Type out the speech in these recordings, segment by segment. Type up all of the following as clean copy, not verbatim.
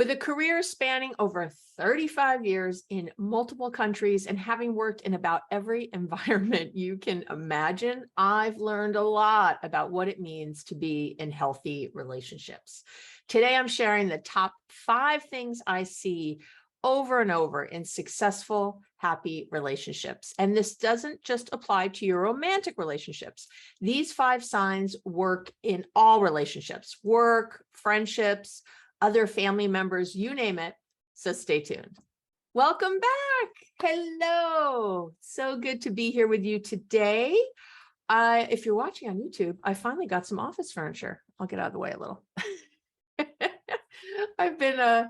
With a career spanning over 35 years in multiple countries and having worked in about every environment you can imagine, I've learned a lot about what it means to be in healthy relationships. Today, I'm sharing the top 5 things I see over and over in successful, happy relationships. And this doesn't just apply to your romantic relationships. These 5 signs work in all relationships, work, friendships, other family members, you name it. So stay tuned. Welcome back. Hello. So good to be here with you today. If you're watching on YouTube, I finally got some office furniture. I'll get out of the way a little. I've been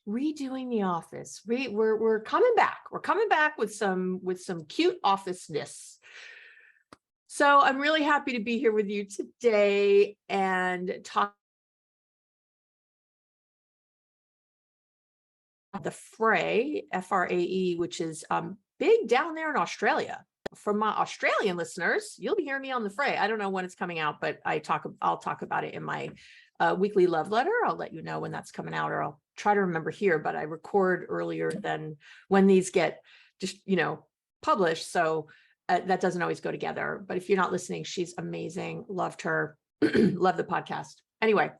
redoing the office. We're coming back. We're coming back with some cute officeness. So I'm really happy to be here with you today and talk the Fray, F-R-A-E, which is big down there in Australia. For my Australian listeners, you'll be hearing me on the Fray. I don't know when it's coming out, but I'll talk about it in my weekly love letter. I'll let you know when that's coming out, or I'll try to remember here, but I record earlier than when these get just, published. So that doesn't always go together. But if you're not listening, she's amazing. Loved her. Love the podcast. Anyway.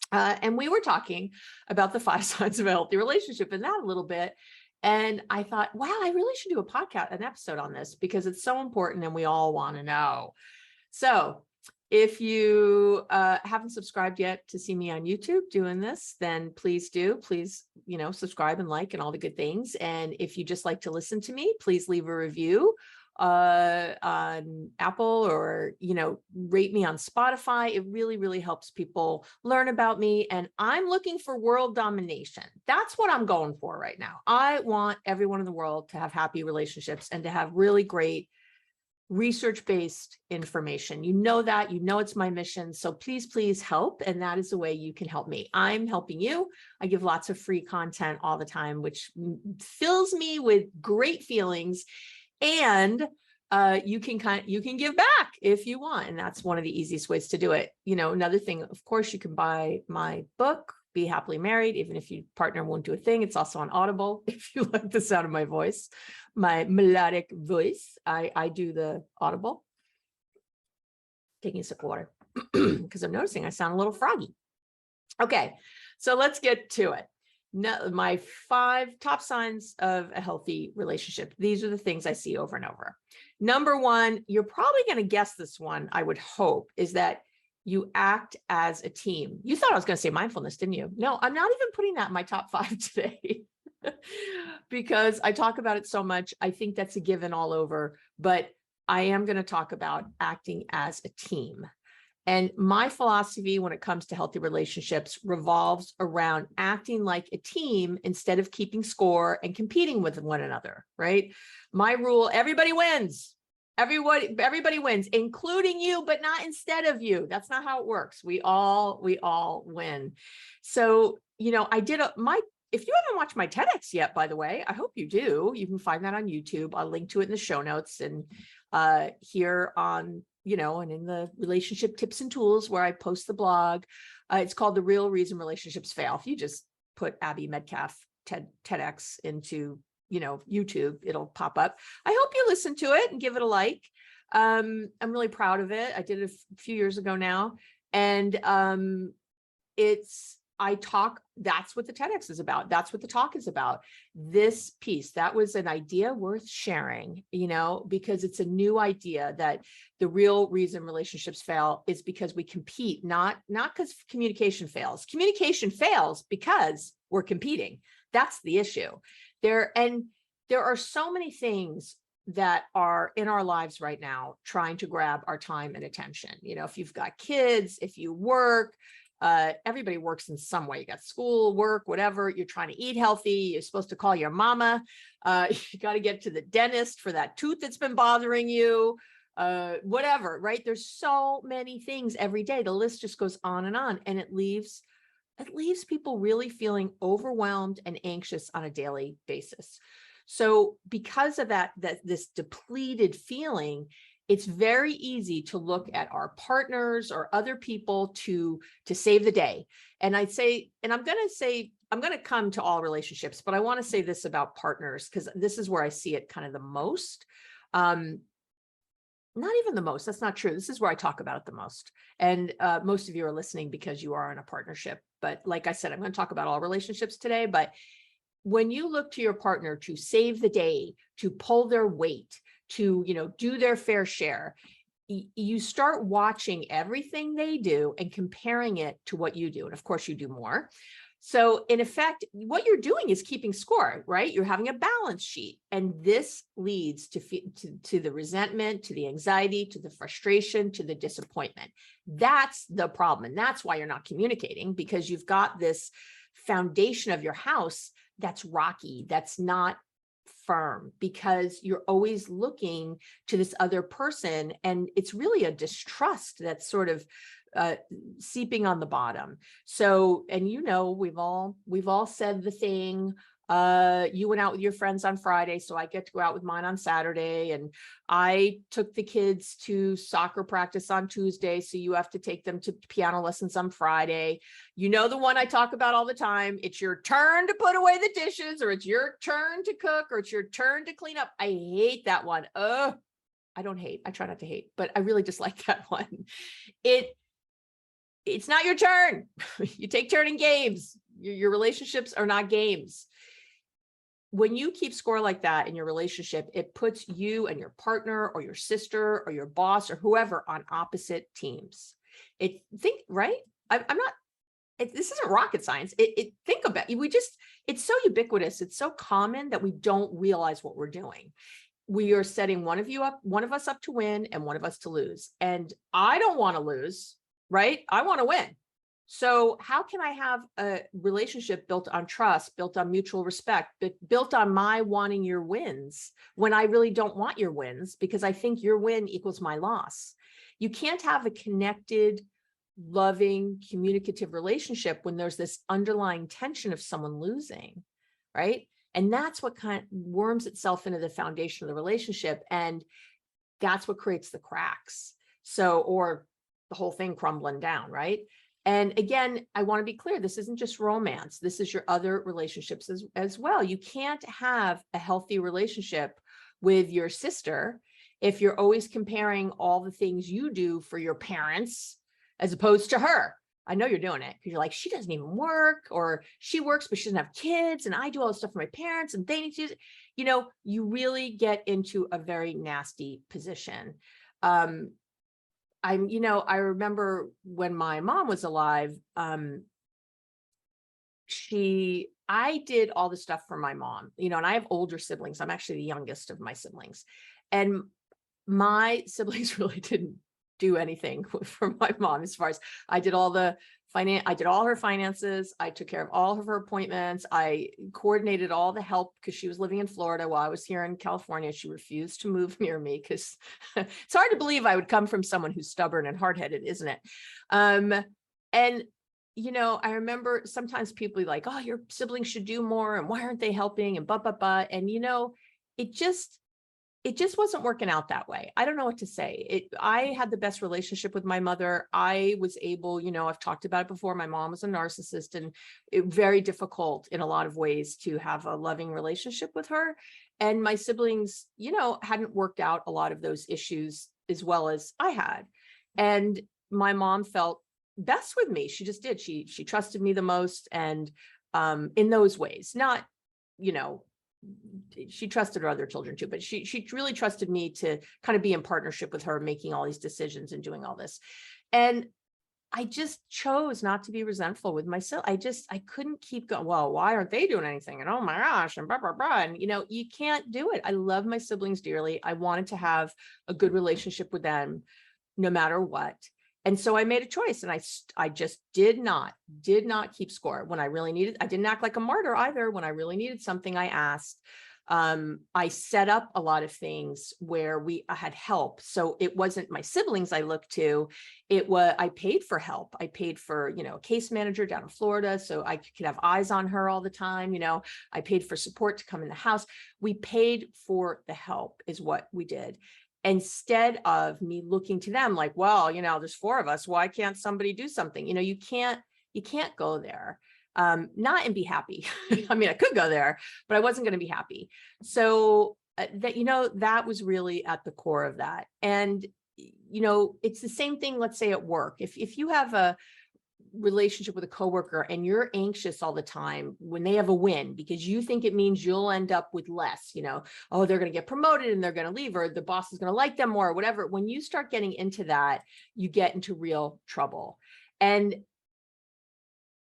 And we were talking about the 5 signs of a healthy relationship and that a little bit. And I thought, wow, I really should do an episode on this because it's so important and we all want to know. So if you haven't subscribed yet to see me on YouTube doing this, then please do. Please, subscribe and like and all the good things. And if you just like to listen to me, please leave a review on Apple or, rate me on Spotify. It really, really helps people learn about me. And I'm looking for world domination. That's what I'm going for right now. I want everyone in the world to have happy relationships and to have really great research-based information. That, it's my mission. So please help. And that is the way you can help me. I'm helping you. I give lots of free content all the time, which fills me with great feelings. And you can give back if you want. And that's one of the easiest ways to do it. Another thing, of course, you can buy my book, Be Happily Married. Even if your partner won't do a thing, it's also on Audible. If you like the sound of my voice, my melodic voice, I do the Audible. Taking a sip of water because I'm noticing I sound a little froggy. Okay, so let's get to it. My 5 top signs of a healthy relationship. These are the things I see over and over. Number 1, you're probably going to guess this one, I would hope, is that you act as a team. You thought I was going to say mindfulness, didn't you? No, I'm not even putting that in my top 5 today because I talk about it so much. I think that's a given all over, but I am going to talk about acting as a team. And my philosophy when it comes to healthy relationships revolves around acting like a team instead of keeping score and competing with one another, right? My rule, everybody wins. Everybody wins, including you, but not instead of you. That's not how it works. We all win. So, if you haven't watched my TEDx yet, by the way, I hope you do. You can find that on YouTube. I'll link to it in the show notes and here on and in the relationship tips and tools where I post the blog. It's called The Real Reason Relationships Fail. If you just put Abby Medcalf TEDx into, YouTube, it'll pop up. I hope you listen to it and give it a like. I'm really proud of it. I did it a few years ago now. And that's what the TEDx is about. That's what the talk is about. This piece, that was an idea worth sharing, because it's a new idea that the real reason relationships fail is because we compete, not because communication fails. Communication fails because we're competing. That's the issue. There are so many things that are in our lives right now trying to grab our time and attention. If you've got kids, if you work, everybody works in some way. You got school, work, whatever. You're trying to eat healthy. You're supposed to call your mama. You got to get to the dentist for that tooth that's been bothering you. Whatever, right? There's so many things every day. The list just goes on, and it leaves people really feeling overwhelmed and anxious on a daily basis. So because of this depleted feeling, it's very easy to look at our partners or other people to save the day. And I'm going to say I'm going to come to all relationships, but I want to say this about partners, because this is where I see it kind of the most. Not even the most, that's not true. This is where I talk about it the most. And most of you are listening because you are in a partnership. But like I said, I'm going to talk about all relationships today. But when you look to your partner to save the day, to pull their weight, to, do their fair share, you start watching everything they do and comparing it to what you do. And of course you do more. So in effect, what you're doing is keeping score, right? You're having a balance sheet. And this leads to the resentment, to the anxiety, to the frustration, to the disappointment. That's the problem. And that's why you're not communicating, because you've got this foundation of your house that's rocky, that's not firm, because you're always looking to this other person. And it's really a distrust that's sort of seeping on the bottom. So, and we've all said the thing, you went out with your friends on Friday, so I get to go out with mine on Saturday, and I took the kids to soccer practice on Tuesday, so you have to take them to piano lessons on Friday. The one I talk about all the time, it's your turn to put away the dishes, or it's your turn to cook, or it's your turn to clean up. I hate that one. I don't hate, I try not to hate, but I really dislike that one. It's not your turn. You take turn in games. Your relationships are not games. When you keep score like that in your relationship, it puts you and your partner or your sister or your boss or whoever on opposite teams. Right? I'm not, this isn't rocket science. Think about it. It's so ubiquitous. It's so common that we don't realize what we're doing. We are setting one of us up to win and one of us to lose. And I don't want to lose. Right? I want to win. So how can I have a relationship built on trust, built on mutual respect, built on my wanting your wins when I really don't want your wins, because I think your win equals my loss? You can't have a connected, loving, communicative relationship when there's this underlying tension of someone losing, right? And that's what kind of worms itself into the foundation of the relationship. And that's what creates the cracks. Or the whole thing crumbling down, right? And again, I want to be clear, this isn't just romance. This is your other relationships as well. You can't have a healthy relationship with your sister if you're always comparing all the things you do for your parents as opposed to her. I know you're doing it because you're like, she doesn't even work, or she works, but she doesn't have kids, and I do all this stuff for my parents and they need to use it. You really get into a very nasty position. I remember when my mom was alive, I did all the stuff for my mom, and I have older siblings. I'm actually the youngest of my siblings, and my siblings really didn't do anything for my mom. As far as I did all her finances. I took care of all of her appointments. I coordinated all the help because she was living in Florida while I was here in California. She refused to move near me because it's hard to believe I would come from someone who's stubborn and hard-headed, isn't it? And I remember sometimes people be like, oh, your siblings should do more, and why aren't they helping, and blah, blah, blah. And it just wasn't working out that way. I don't know what to say. I had the best relationship with my mother. I was able, I've talked about it before. My mom was a narcissist, and very difficult in a lot of ways to have a loving relationship with her. And my siblings, hadn't worked out a lot of those issues as well as I had. And my mom felt best with me. She just did. She trusted me the most. And in those ways, not, she trusted her other children too, but she really trusted me to kind of be in partnership with her, making all these decisions and doing all this. And I just chose not to be resentful with myself. I couldn't keep going, well, why aren't they doing anything? And oh my gosh, and blah, blah, blah. And, you can't do it. I love my siblings dearly. I wanted to have a good relationship with them no matter what. And so I made a choice, and I just did not keep score when I really needed. I didn't act like a martyr either. When I really needed something, I asked. I set up a lot of things where I had help. So it wasn't my siblings I looked to. I paid for help. I paid for, a case manager down in Florida, so I could have eyes on her all the time. I paid for support to come in the house. We paid for the help is what we did. Instead of me looking to them like, well, there's 4 of us. Why can't somebody do something? You can't go there. not and be happy. I mean, I could go there, but I wasn't going to be happy. So that was really at the core of that. And, it's the same thing, let's say at work. If you have a relationship with a coworker and you're anxious all the time when they have a win because you think it means you'll end up with less, oh, they're going to get promoted and they're going to leave, or the boss is going to like them more, or whatever. When you start getting into that, you get into real trouble. And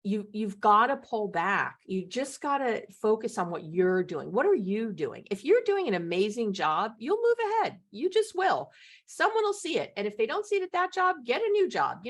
you've got to pull back. You just got to focus on what you're doing. What are you doing? If you're doing an amazing job, you'll move ahead. You just will. Someone will see it. And if they don't see it at that job, get a new job.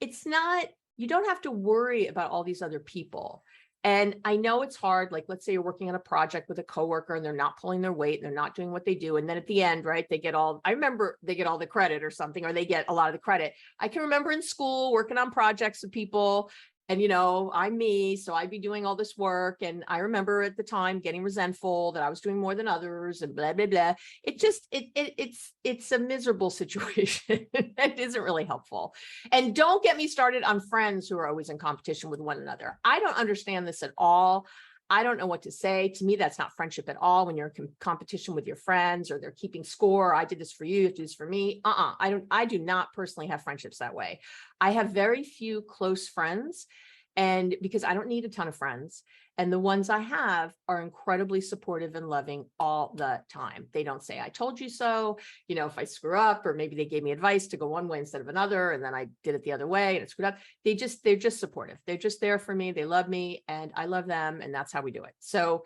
It's not, you don't have to worry about all these other people. And I know it's hard. Like, let's say you're working on a project with a coworker and they're not pulling their weight and they're not doing what they do. And then at the end, right, I remember they get all the credit or something, or they get a lot of the credit. I can remember in school working on projects with people. And, I'm me, so I'd be doing all this work. And I remember at the time getting resentful that I was doing more than others and blah, blah, blah. It's a miserable situation. It isn't really helpful. And don't get me started on friends who are always in competition with one another. I don't understand this at all. I don't know what to say. To me, that's not friendship at all. When you're in competition with your friends or they're keeping score, I did this for you, you do this for me. I do not personally have friendships that way. I have very few close friends, and because I don't need a ton of friends, and the ones I have are incredibly supportive and loving all the time. They don't say, I told you so. If I screw up, or maybe they gave me advice to go one way instead of another, and then I did it the other way and it screwed up. They're just supportive. They're just there for me. They love me and I love them. And that's how we do it. So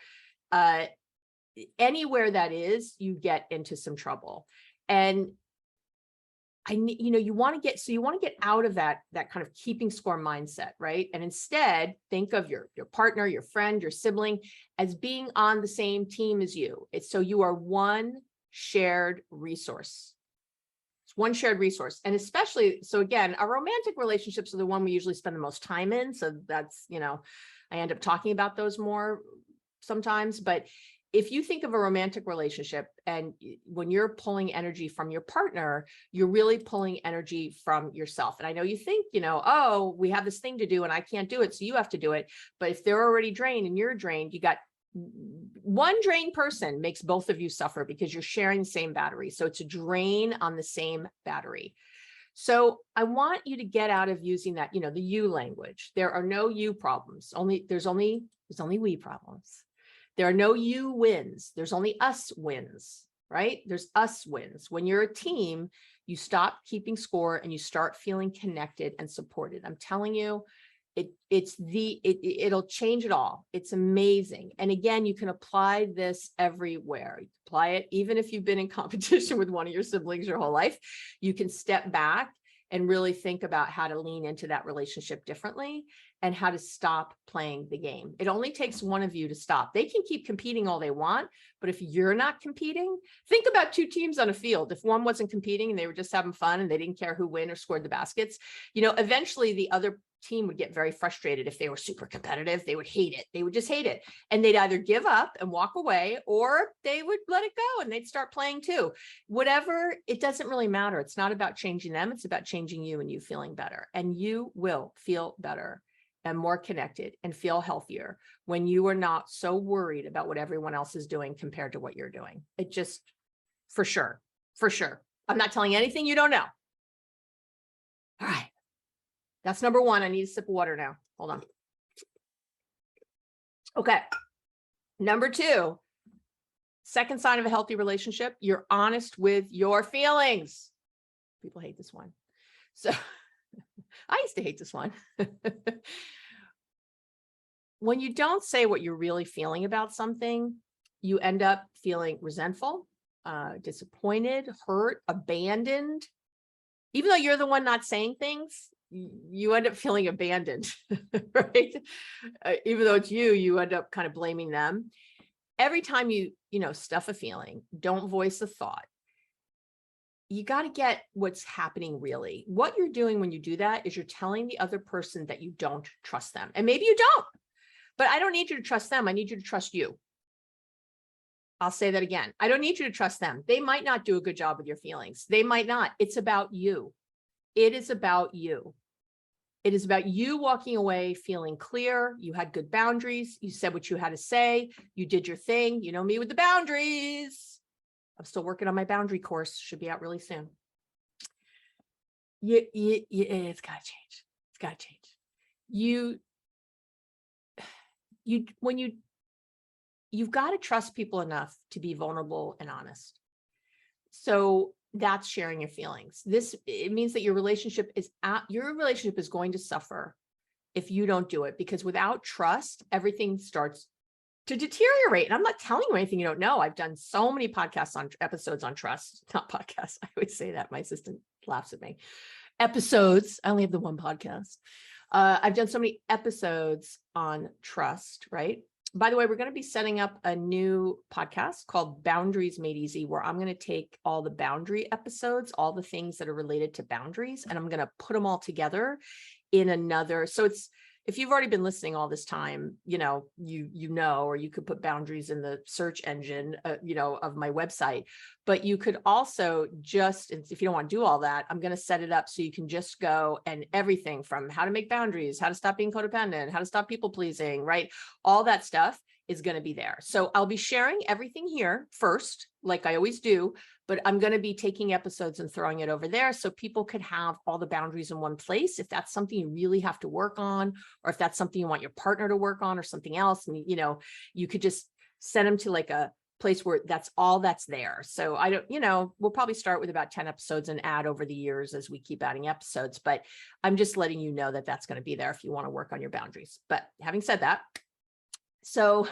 anywhere that is, you get into some trouble. And you want to get out of that kind of keeping score mindset, right? And instead think of your partner, your friend, your sibling as being on the same team as you. So you are one shared resource. It's one shared resource. And especially, so again, our romantic relationships are the one we usually spend the most time in. So that's, I end up talking about those more sometimes, but if you think of a romantic relationship and when you're pulling energy from your partner, you're really pulling energy from yourself. And I know you think, oh, we have this thing to do and I can't do it, so you have to do it. But if they're already drained and you're drained, you got one drained person makes both of you suffer because you're sharing the same battery. So it's a drain on the same battery. So I want you to get out of using that, the you language. There are no you problems. There's only we problems. There are no you wins. There's only us wins, right? There's us wins. When you're a team, you stop keeping score and you start feeling connected and supported. I'm telling you, it'll change it all. It's amazing. And again, you can apply this everywhere. You can apply it even if you've been in competition with one of your siblings your whole life. You can step back and really think about how to lean into that relationship differently and how to stop playing the game. It only takes one of you to stop. They can keep competing all they want, but if you're not competing, think about two teams on a field. If one wasn't competing and they were just having fun and they didn't care who won or scored the baskets, eventually the other team would get very frustrated. If they were super competitive, they would hate it. They would just hate it. And they'd either give up and walk away, or they would let it go and they'd start playing too. Whatever, it doesn't really matter. It's not about changing them. It's about changing you and you feeling better. And you will feel better and more connected and feel healthier when you are not so worried about what everyone else is doing compared to what you're doing. It just, for sure. I'm not telling you anything you don't know. All right. That's number one. I need a sip of water now. Hold on. Okay. Number two, second sign of a healthy relationship, you're honest with your feelings. People hate this one. So I used to hate this one. When you don't say what you're really feeling about something, you end up feeling resentful, disappointed, hurt, abandoned. Even though you're the one not saying things, you end up feeling abandoned, right? Even though it's you end up kind of blaming them. Every time you stuff a feeling, don't voice a thought. You got to get what's happening really. What you're doing when you do that is you're telling the other person that you don't trust them. And maybe you don't, but I don't need you to trust them. I need you to trust you. I'll say that again. I don't need you to trust them. They might not do a good job with your feelings. They might not. It's about you. It is about you. It is about you walking away feeling clear. You had good boundaries. You said what you had to say. You did your thing. You know me with the boundaries. I'm still working on my boundary course. Should be out really soon. It's got to change. It's got to change. You've got to trust people enough to be vulnerable and honest. So that's sharing your feelings. It means that your relationship is going to suffer if you don't do it, because without trust, everything starts to deteriorate. And I'm not telling you anything you don't know. I've done so many episodes on trust, not podcasts. I always say that. My assistant laughs at me. Episodes. I only have the one podcast. I've done so many episodes on trust, right? By the way, we're going to be setting up a new podcast called Boundaries Made Easy, where I'm going to take all the boundary episodes, all the things that are related to boundaries, and I'm going to put them all together in another. So if you've already been listening all this time, you know, or you could put boundaries in the search engine, of my website, but you could also just, if you don't want to do all that, I'm going to set it up so you can just go and everything from how to make boundaries, how to stop being codependent, how to stop people pleasing, right? All that stuff is going to be there. So I'll be sharing everything here first, like I always do, but I'm going to be taking episodes and throwing it over there so people could have all the boundaries in one place. If that's something you really have to work on, or if that's something you want your partner to work on or something else, and you could just send them to like a place where that's all that's there. So we'll probably start with about 10 episodes and add over the years as we keep adding episodes, but I'm just letting you know that that's going to be there if you want to work on your boundaries. But having said that, so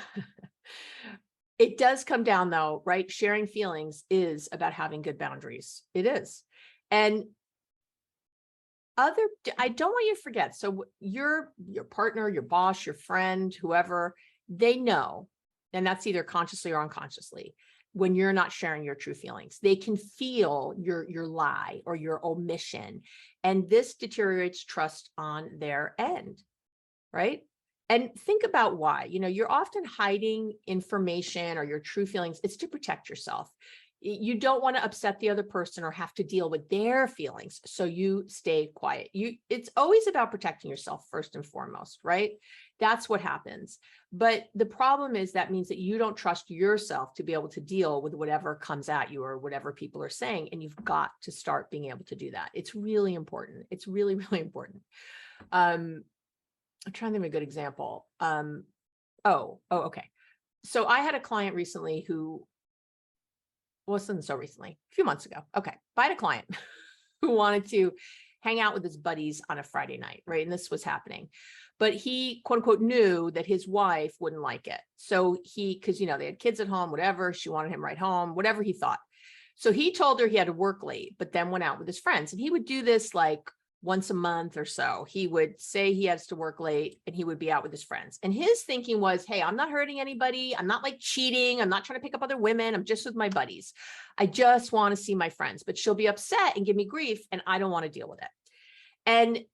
it does come down though, right? Sharing feelings is about having good boundaries. It is. And I don't want you to forget. So your partner, your boss, your friend, whoever, they know, and that's either consciously or unconsciously, when you're not sharing your true feelings. They can feel your lie or your omission, and this deteriorates trust on their end, right? And think about why. You're often hiding information or your true feelings. It's to protect yourself. You don't want to upset the other person or have to deal with their feelings, so you stay quiet. It's always about protecting yourself first and foremost, right? That's what happens. But the problem is that means that you don't trust yourself to be able to deal with whatever comes at you or whatever people are saying, and you've got to start being able to do that. It's really important. It's really, really important. I'm trying to think of a good example. Okay. So I had a client recently who wasn't so recently, a few months ago. Okay. I had a client who wanted to hang out with his buddies on a Friday night, right? And this was happening, but he quote unquote knew that his wife wouldn't like it. So because they had kids at home, whatever, she wanted him right home, whatever he thought. So he told her he had to work late, but then went out with his friends, and he would do this like once a month or so. He would say he has to work late and he would be out with his friends. And his thinking was, hey, I'm not hurting anybody. I'm not like cheating. I'm not trying to pick up other women. I'm just with my buddies. I just want to see my friends, but she'll be upset and give me grief, and I don't want to deal with it. And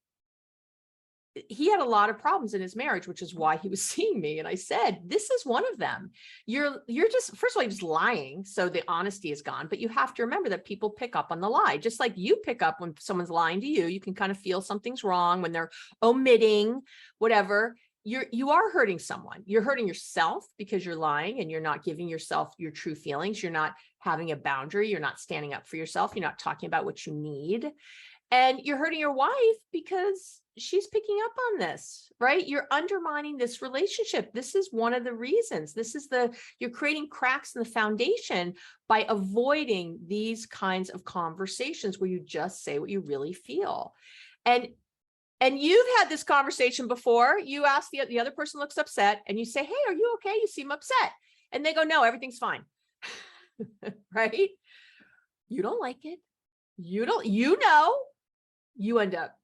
he had a lot of problems in his marriage, which is why he was seeing me. And I said, this is one of them. You're just, first of all, you're just lying. So the honesty is gone, but you have to remember that people pick up on the lie. Just like you pick up when someone's lying to you, you can kind of feel something's wrong when they're omitting whatever. You are hurting someone. You're hurting yourself because you're lying and you're not giving yourself your true feelings. You're not having a boundary. You're not standing up for yourself. You're not talking about what you need. And you're hurting your wife because she's picking up on this, right? You're undermining this relationship. This is one of the reasons. You're creating cracks in the foundation by avoiding these kinds of conversations where you just say what you really feel. And you've had this conversation before. You ask the other person looks upset, and you say, hey, are you okay? You seem upset. And they go, no, everything's fine. Right? You don't like it. You end up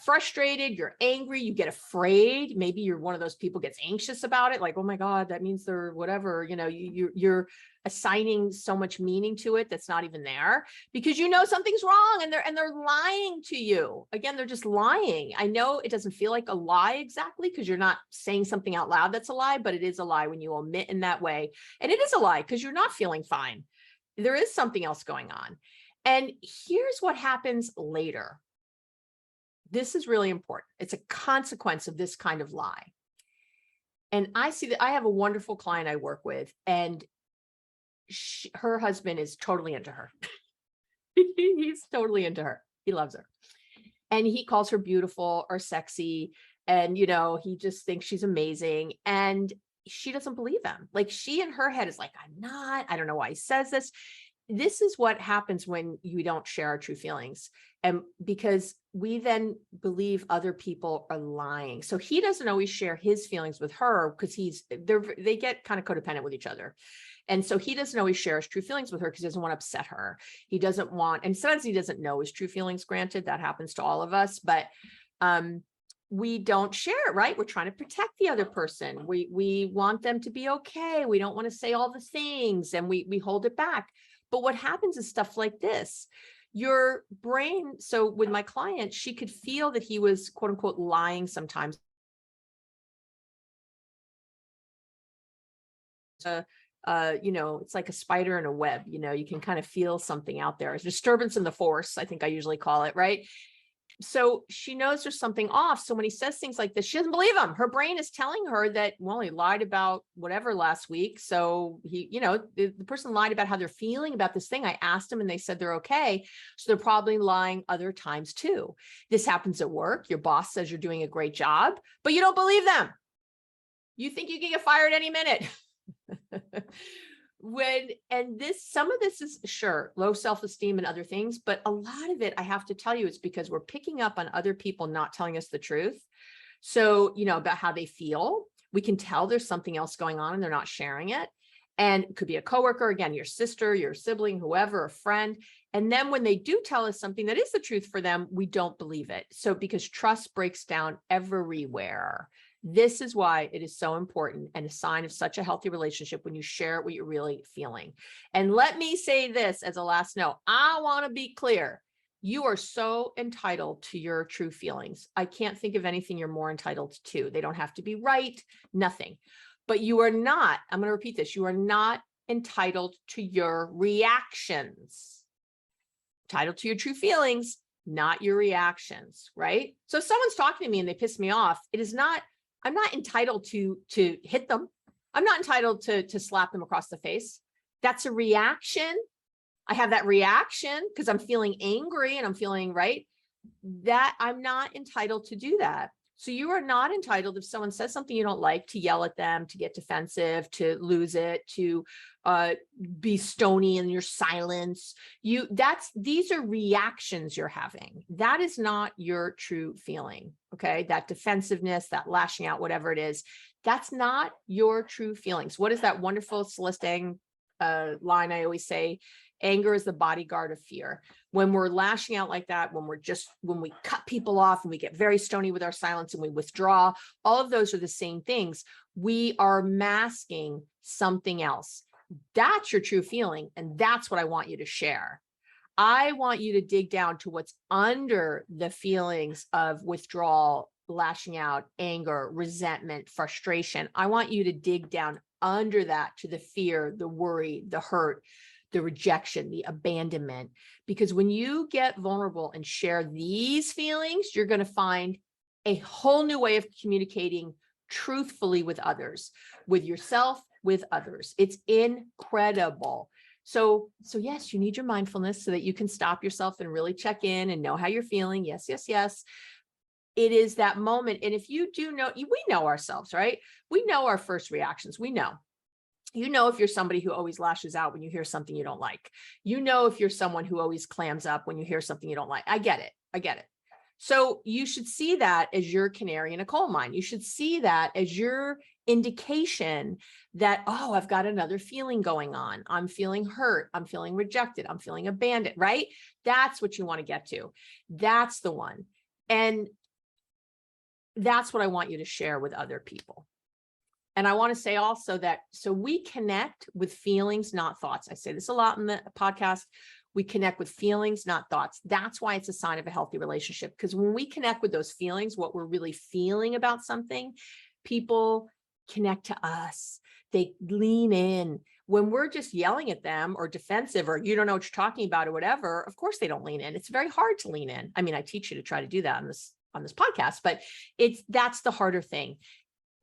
frustrated, you're angry, you get afraid. Maybe you're one of those people gets anxious about it. Like, oh my God, that means they're whatever, you're assigning so much meaning to it that's not even there, because something's wrong, and they're lying to you. Again, they're just lying. I know it doesn't feel like a lie exactly, because you're not saying something out loud that's a lie, but it is a lie when you omit in that way. And it is a lie because you're not feeling fine. There is something else going on. And here's what happens later. This is really important. It's a consequence of this kind of lie. And I see that I have a wonderful client I work with, and her husband is totally into her. He's totally into her. He loves her. And he calls her beautiful or sexy. And, you know, he just thinks she's amazing. And she doesn't believe him. Like, she in her head is like, I'm not, I don't know why he says this. This is what happens when you don't share our true feelings. And because we then believe other people are lying. So he doesn't always share his feelings with her because they get kind of codependent with each other. And so he doesn't always share his true feelings with her because he doesn't want to upset her. He doesn't want, and sometimes he doesn't know his true feelings, granted, that happens to all of us, but we don't share it, right? We're trying to protect the other person. We want them to be okay. We don't want to say all the things, and we hold it back. But what happens is stuff like this. Your brain, so with my client, she could feel that he was quote unquote lying sometimes. You know, it's like a spider in a web, you know, you can kind of feel something out there. It's disturbance in the force, I think I usually call it, right? So she knows there's something off. So when he says things like this, she doesn't believe him. Her brain is telling her that, well, he lied about whatever last week. So he, you know, the person lied about how they're feeling about this thing. I asked them and they said they're okay. So they're probably lying other times too. This happens at work. Your boss says you're doing a great job, but you don't believe them. You think you can get fired any minute. Some of this is sure low self-esteem and other things, but a lot of it, I have to tell you, it's because we're picking up on other people not telling us the truth. So, you know, about how they feel, we can tell there's something else going on and they're not sharing it. And it could be a coworker, again, your sister, your sibling, whoever, a friend. And then when they do tell us something that is the truth for them, we don't believe it. So because trust breaks down everywhere. This is why it is so important and a sign of such a healthy relationship when you share what you're really feeling. And let me say this as a last note. I want to be clear. You are so entitled to your true feelings. I can't think of anything you're more entitled to. They don't have to be right, nothing. But you are not, I'm going to repeat this, you are not entitled to your reactions. Entitled to your true feelings, not your reactions, right? So if someone's talking to me and they piss me off, I'm not entitled to hit them. I'm not entitled to slap them across the face. That's a reaction. I have that reaction because I'm feeling angry and I'm feeling right. That I'm not entitled to do that. So you are not entitled, if someone says something you don't like, to yell at them, to get defensive, to lose it, to be stony in your silence. These are reactions you're having. That is not your true feeling. Okay. That defensiveness, that lashing out, whatever it is, that's not your true feelings. What is that wonderful Celeste line I always say? Anger is the bodyguard of fear. When we're lashing out like that, when we cut people off and we get very stony with our silence and we withdraw, all of those are the same things. We are masking something else. That's your true feeling. And that's what I want you to share. I want you to dig down to what's under the feelings of withdrawal, lashing out, anger, resentment, frustration. I want you to dig down under that to the fear, the worry, the hurt, the rejection, the abandonment, because when you get vulnerable and share these feelings, you're going to find a whole new way of communicating truthfully with others, with yourself, with others. It's incredible. So yes, you need your mindfulness so that you can stop yourself and really check in and know how you're feeling. Yes, yes, yes. It is that moment. And if you do know, we know ourselves, right? We know our first reactions. We know. You know, if you're somebody who always lashes out when you hear something you don't like. You know, if you're someone who always clams up when you hear something you don't like. I get it. I get it. So you should see that as your canary in a coal mine. You should see that as your indication that, oh, I've got another feeling going on. I'm feeling hurt. I'm feeling rejected. I'm feeling abandoned, right? That's what you want to get to. That's the one. And that's what I want you to share with other people. And I want to say also that, so we connect with feelings, not thoughts. I say this a lot in the podcast. We connect with feelings, not thoughts. That's why it's a sign of a healthy relationship. Because when we connect with those feelings, what we're really feeling about something, people connect to us. They lean in. When we're just yelling at them or defensive, or you don't know what you're talking about or whatever, of course they don't lean in. It's very hard to lean in. I mean, I teach you to try to do that in this on this podcast, but that's the harder thing.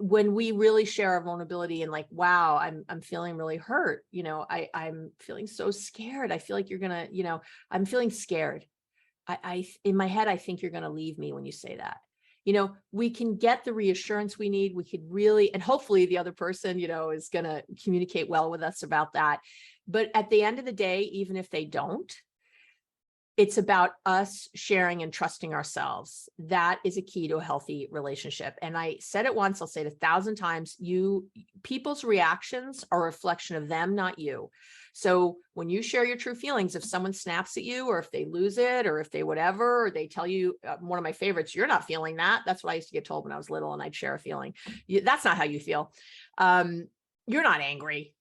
When we really share our vulnerability and like, wow, I'm feeling really hurt. I'm feeling so scared. I feel like you're gonna, I'm feeling scared. I in my head, I think you're gonna leave me when you say that. We can get the reassurance we need. We could really, and hopefully the other person, is gonna communicate well with us about that. But at the end of the day, even if they don't, it's about us sharing and trusting ourselves. That is a key to a healthy relationship. And I said it once, I'll say it 1,000 times. People's reactions are a reflection of them, not you. So when you share your true feelings, if someone snaps at you, or if they lose it, or if they whatever, or they tell you, one of my favorites, you're not feeling that. That's what I used to get told when I was little and I'd share a feeling. That's not how you feel. You're not angry,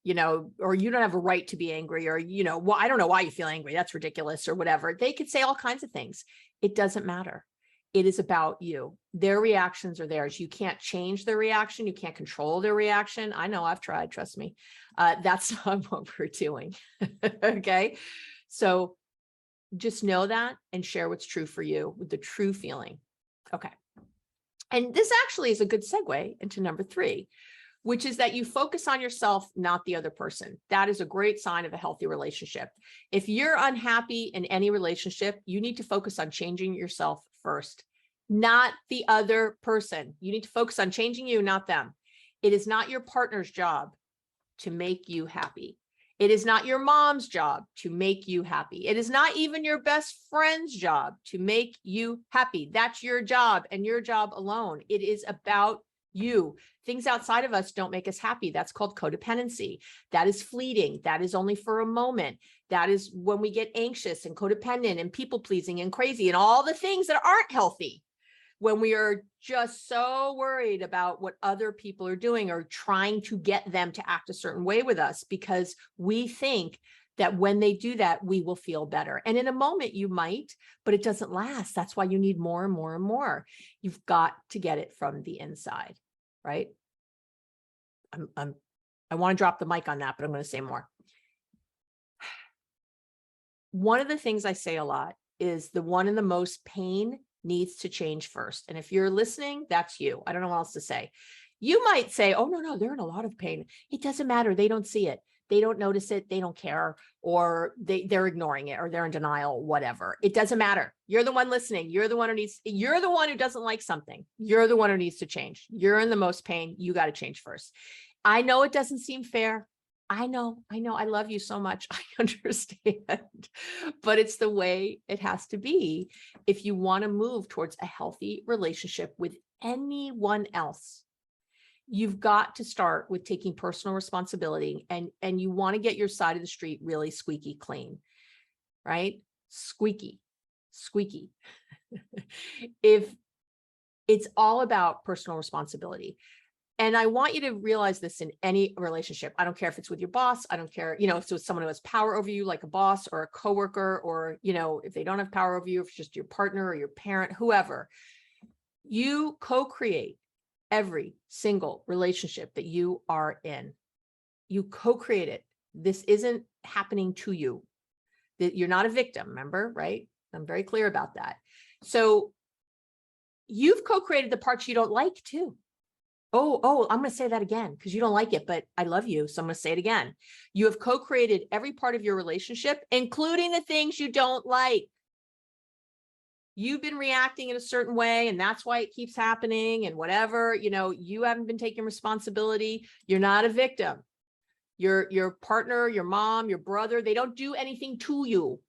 or you don't have a right to be angry, or, well, I don't know why you feel angry. That's ridiculous, or whatever. They could say all kinds of things. It doesn't matter. It is about you. Their reactions are theirs. You can't change their reaction. You can't control their reaction. I know, I've tried, trust me. That's not what we're doing. Okay. So just know that and share what's true for you with the true feeling. Okay. And this actually is a good segue into number 3, which is that you focus on yourself, not the other person. That is a great sign of a healthy relationship. If you're unhappy in any relationship, you need to focus on changing yourself first, not the other person. You need to focus on changing you, not them. It is not your partner's job to make you happy. It is not your mom's job to make you happy. It is not even your best friend's job to make you happy. That's your job and your job alone. It is about you. Things outside of us don't make us happy. That's called codependency. That is fleeting. That is only for a moment. That is when we get anxious and codependent and people pleasing and crazy and all the things that aren't healthy. When we are just so worried about what other people are doing or trying to get them to act a certain way with us, because we think that when they do that, we will feel better. And in a moment you might, but it doesn't last. That's why you need more and more and more. You've got to get it from the inside, right? I want to drop the mic on that, but I'm going to say more. One of the things I say a lot is the one in the most pain needs to change first. And if you're listening, that's you. I don't know what else to say. You might say, oh, no, they're in a lot of pain. It doesn't matter. They don't see it. They don't notice it. They don't care, or they're ignoring it, or they're in denial, whatever. It doesn't matter. You're the one listening. You're the one who doesn't like something. You're the one who needs to change. You're in the most pain. You got to change first. I know it doesn't seem fair. I know. I love you so much. I understand, but it's the way it has to be if you want to move towards a healthy relationship with anyone else. You've got to start with taking personal responsibility, and you want to get your side of the street really squeaky clean, right? Squeaky. If it's all about personal responsibility. And I want you to realize this in any relationship. I don't care if it's with your boss. I don't care, if it's someone who has power over you, like a boss or a coworker, or, if they don't have power over you, if it's just your partner or your parent, whoever. You co-create every single relationship that you are in. You co-create it. This isn't happening to you. You're not a victim, remember, right? I'm very clear about that. So you've co-created the parts you don't like too. Oh, I'm going to say that again because you don't like it, but I love you. So I'm going to say it again. You have co-created every part of your relationship, including the things you don't like. You've been reacting in a certain way, and that's why it keeps happening and whatever, you haven't been taking responsibility. You're not a victim. Your partner, your mom, your brother, they don't do anything to you.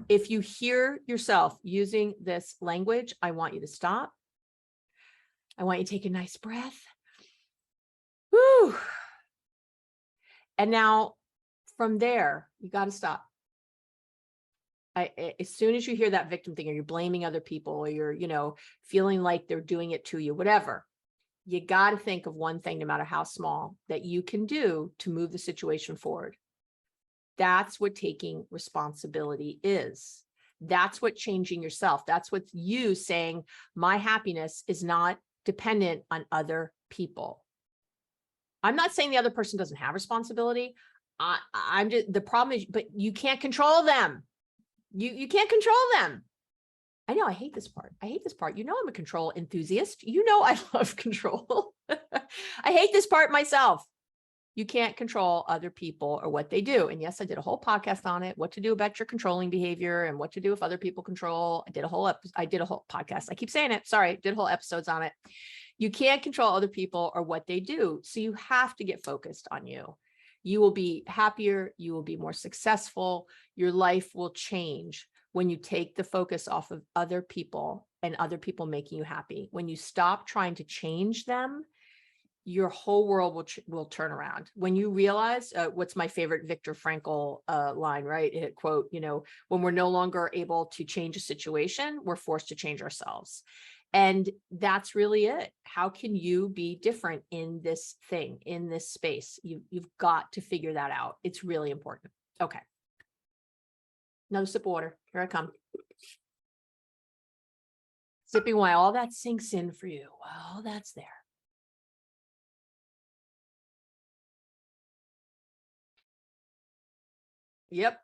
If you hear yourself using this language, I want you to stop. I want you to take a nice breath. Woo. And now from there, you got to stop. As soon as you hear that victim thing, or you're blaming other people, or you're, feeling like they're doing it to you, whatever, you got to think of one thing, no matter how small, that you can do to move the situation forward. That's what taking responsibility is. That's what changing yourself. That's what you saying, my happiness is not dependent on other people. I'm not saying the other person doesn't have responsibility. I'm just, the problem is, but you can't control them. You can't control them. I know I hate this part. I hate this part. You know, I'm a control enthusiast. You know, I love control. I hate this part myself. You can't control other people or what they do. And yes, I did a whole podcast on it, what to do about your controlling behavior and what to do if other people control. I did a whole podcast. I keep saying it. Sorry, did whole episodes on it. You can't control other people or what they do. So you have to get focused on you. You will be happier. You will be more successful. Your life will change when you take the focus off of other people and other people making you happy. When you stop trying to change them, your whole world will turn around. When you realize, what's my favorite Viktor Frankl line, right? Quote, when we're no longer able to change a situation, we're forced to change ourselves. And that's really it. How can you be different in this thing, in this space? You've got to figure that out. It's really important. Okay. Another sip of water. Here I come. Sipping while all that sinks in for you. Well, that's there. Yep.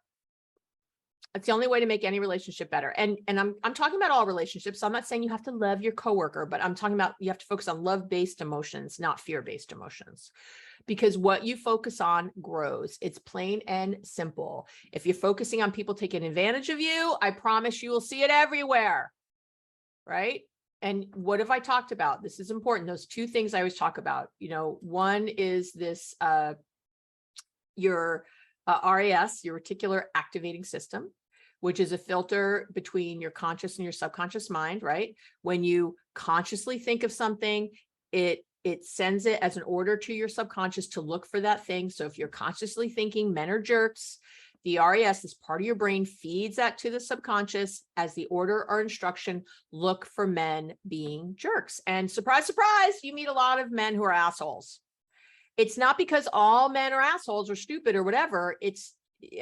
It's the only way to make any relationship better. And I'm talking about all relationships. So I'm not saying you have to love your coworker, but I'm talking about you have to focus on love-based emotions, not fear-based emotions. Because what you focus on grows. It's plain and simple. If you're focusing on people taking advantage of you, I promise you will see it everywhere. Right? And what have I talked about? This is important. Those two things I always talk about. One is this, your RAS, your reticular activating system, which is a filter between your conscious and your subconscious mind, right? When you consciously think of something, it sends it as an order to your subconscious to look for that thing. So if you're consciously thinking men are jerks, the RAS, this part of your brain, feeds that to the subconscious as the order or instruction, look for men being jerks. And surprise, surprise, you meet a lot of men who are assholes. It's not because all men are assholes or stupid or whatever.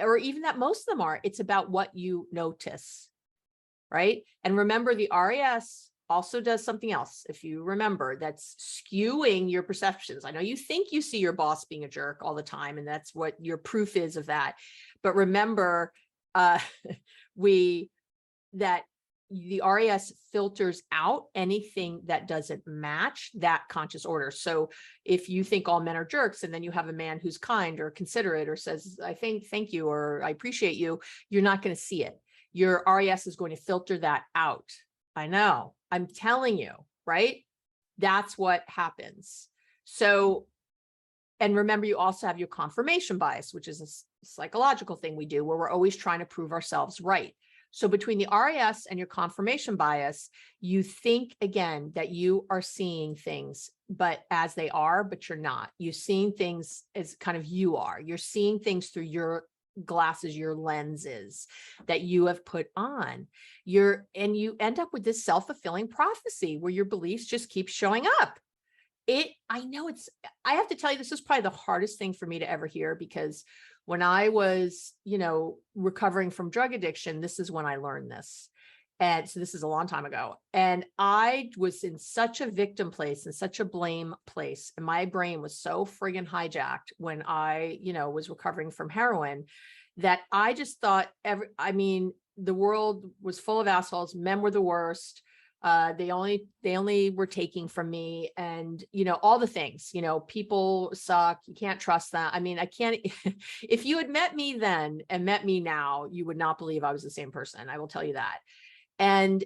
Or even that most of them are. It's about what you notice, right? And remember, the RAS also does something else. If you remember, that's skewing your perceptions. I know you think you see your boss being a jerk all the time, and that's what your proof is of that. But remember, that the RAS filters out anything that doesn't match that conscious order. So if you think all men are jerks and then you have a man who's kind or considerate or says, thank you, or I appreciate you, you're not going to see it. Your RAS is going to filter that out. I know, I'm telling you, right? That's what happens. So, and remember, you also have your confirmation bias, which is a psychological thing we do where we're always trying to prove ourselves right. So between the RAS and your confirmation bias, you think again that you are seeing things, but as they are, but you're not. You're seeing things as kind of you are. You're seeing things through your glasses, your lenses that you have put on. And you end up with this self-fulfilling prophecy where your beliefs just keep showing up. I have to tell you, this is probably the hardest thing for me to ever hear, because when I was, recovering from drug addiction, this is when I learned this. And so this is a long time ago. And I was in such a victim place and such a blame place. And my brain was so friggin' hijacked when I, was recovering from heroin, that I just thought the world was full of assholes. Men were the worst. They only were taking from me, and, all the things, people suck. You can't trust them. I can't, if you had met me then and met me now, you would not believe I was the same person. I will tell you that. And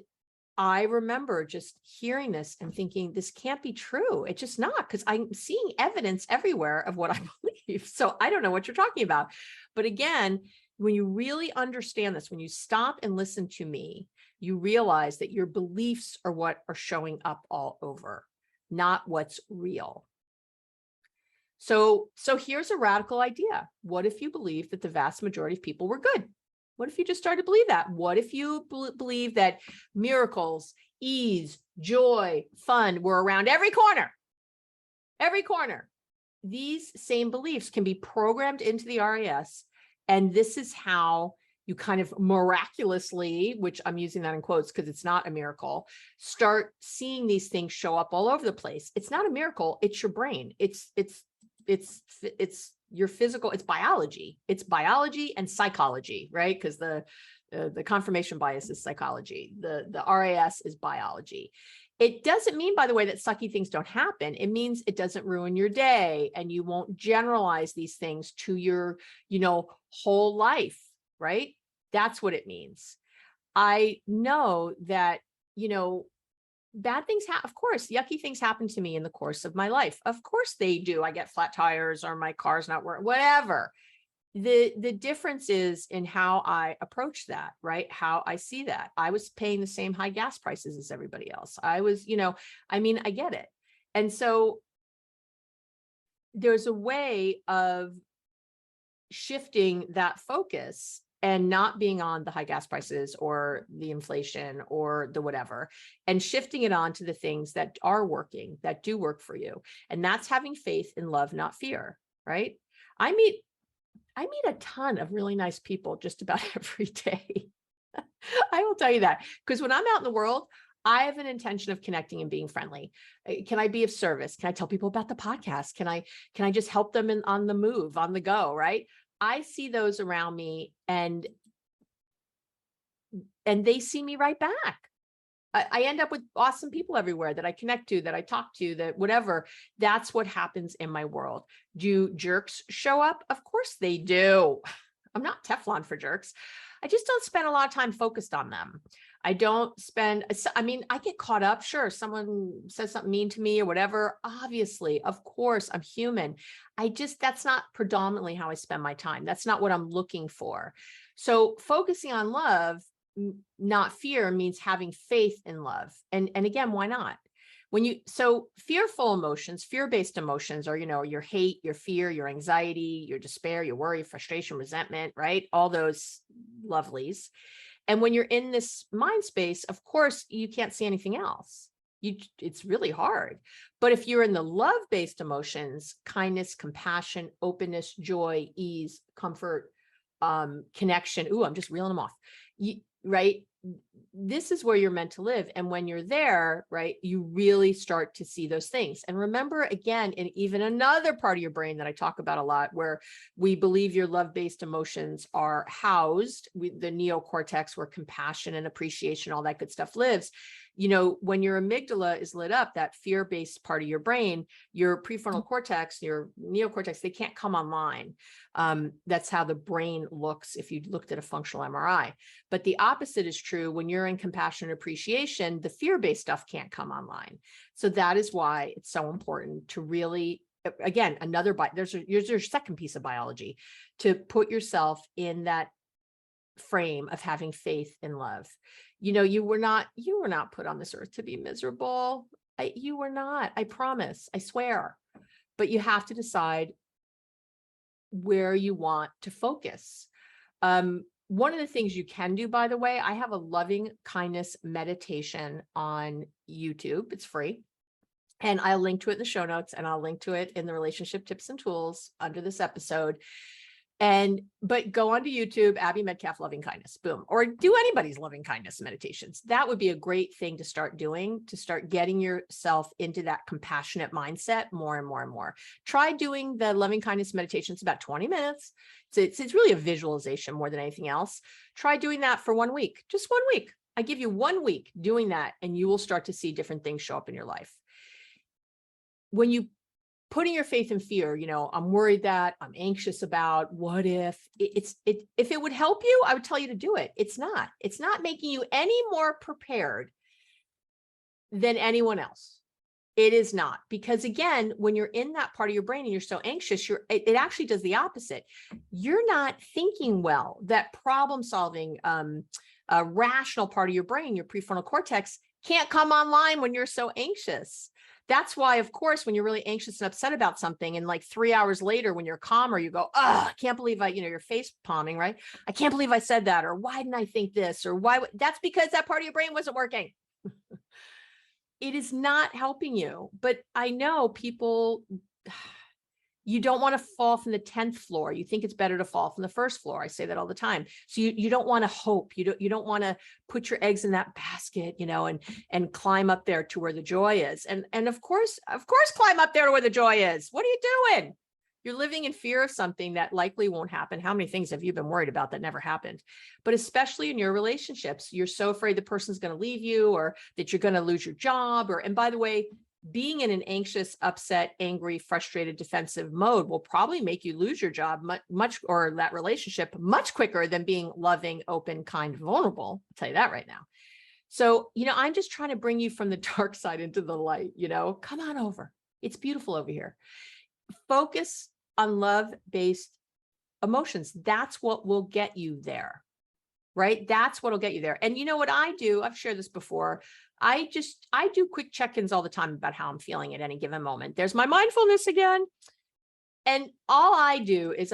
I remember just hearing this and thinking, this can't be true. It's just not, because I'm seeing evidence everywhere of what I believe. So I don't know what you're talking about. But again, when you really understand this, when you stop and listen to me, you realize that your beliefs are what are showing up all over, not what's real. So here's a radical idea. What if you believe that the vast majority of people were good? What if you just started to believe that? What if you believe that miracles, ease, joy, fun were around every corner? Every corner. These same beliefs can be programmed into the RAS, and this is how you kind of miraculously, which I'm using that in quotes because it's not a miracle, start seeing these things show up all over the place. It's not a miracle. It's your brain. It's your physical, it's biology and psychology, right? Because the confirmation bias is psychology. The RAS is biology. It doesn't mean, by the way, that sucky things don't happen. It means it doesn't ruin your day, and you won't generalize these things to your, whole life, right? That's what it means. I know that, bad things happen. Of course, yucky things happen to me in the course of my life. Of course they do. I get flat tires, or my car's not working, whatever. The difference is in how I approach that, right? How I see that. I was paying the same high gas prices as everybody else. I was, I get it. And so there's a way of shifting that focus and not being on the high gas prices or the inflation or the whatever, and shifting it on to the things that are working, that do work for you. And that's having faith in love, not fear, right? I meet a ton of really nice people just about every day. I will tell you that, because when I'm out in the world, I have an intention of connecting and being friendly. Can I be of service? Can I tell people about the podcast? Can I just help them on the move, on the go, right? I see those around me, and they see me right back. I end up with awesome people everywhere that I connect to, that I talk to, that whatever. That's what happens in my world. Do jerks show up? Of course they do. I'm not Teflon for jerks. I just don't spend a lot of time focused on them. I don't spend, I get caught up. Sure, someone says something mean to me or whatever. Obviously, of course, I'm human. That's not predominantly how I spend my time. That's not what I'm looking for. So focusing on love, not fear, means having faith in love. And again, why not? So fearful emotions, fear-based emotions are, your hate, your fear, your anxiety, your despair, your worry, frustration, resentment, right? All those lovelies. And when you're in this mind space, of course, you can't see anything else. It's really hard. But if you're in the love-based emotions, kindness, compassion, openness, joy, ease, comfort, connection. Ooh, I'm just reeling them off. Right? This is where you're meant to live. And when you're there, right, you really start to see those things. And remember, again, in even another part of your brain that I talk about a lot, where we believe your love-based emotions are housed, the neocortex, where compassion and appreciation, all that good stuff lives. When your amygdala is lit up, that fear-based part of your brain, your prefrontal cortex, your neocortex, they can't come online. That's how the brain looks if you looked at a functional MRI. But the opposite is true. When you're in compassion and appreciation, the fear-based stuff can't come online. So that is why it's so important to really, again, there's your second piece of biology, to put yourself in that frame of having faith in love. You were not put on this earth to be miserable. You were not, I promise, I swear. But you have to decide where you want to focus. One of the things you can do, by the way, I have a loving kindness meditation on YouTube. It's free. And I'll link to it in the show notes, and I'll link to it in the relationship tips and tools under this episode. But go onto YouTube, Abby Medcalf Loving Kindness, boom, or do anybody's loving kindness meditations. That would be a great thing to start doing, to start getting yourself into that compassionate mindset more and more and more. Try doing the loving kindness meditations, about 20 minutes. It's really a visualization more than anything else. Try doing that for 1 week, just 1 week. I give you 1 week doing that, and you will start to see different things show up in your life. When you putting your faith in fear, I'm worried that, I'm anxious about, what if if it would help you, I would tell you to do it. It's not making you any more prepared than anyone else. It is not, because again, when you're in that part of your brain and you're so anxious, it actually does the opposite. You're not thinking well. That problem solving, rational part of your brain, your prefrontal cortex, can't come online when you're so anxious. That's why, of course, when you're really anxious and upset about something, and like 3 hours later, when you're calmer, you go, oh, I can't believe you're face palming, right? I can't believe I said that. Or why didn't I think this? Or why? That's because that part of your brain wasn't working. It is not helping you. But I know people, you don't want to fall from the 10th floor. You think it's better to fall from the first floor. I say that all the time. So you don't want to hope. You don't want to put your eggs in that basket, and climb up there to where the joy is. And of course, climb up there to where the joy is. What are you doing? You're living in fear of something that likely won't happen. How many things have you been worried about that never happened? But especially in your relationships, you're so afraid the person's going to leave you, or that you're going to lose your job. And by the way, being in an anxious, upset, angry, frustrated, defensive mode will probably make you lose your job much, or that relationship much quicker than being loving, open, kind, vulnerable. I'll tell you that right now. So, I'm just trying to bring you from the dark side into the light, come on over. It's beautiful over here. Focus on love-based emotions. That's what will get you there, right? That's what will get you there. And you know what I do? I've shared this before. I do quick check-ins all the time about how I'm feeling at any given moment. There's my mindfulness again. And all I do is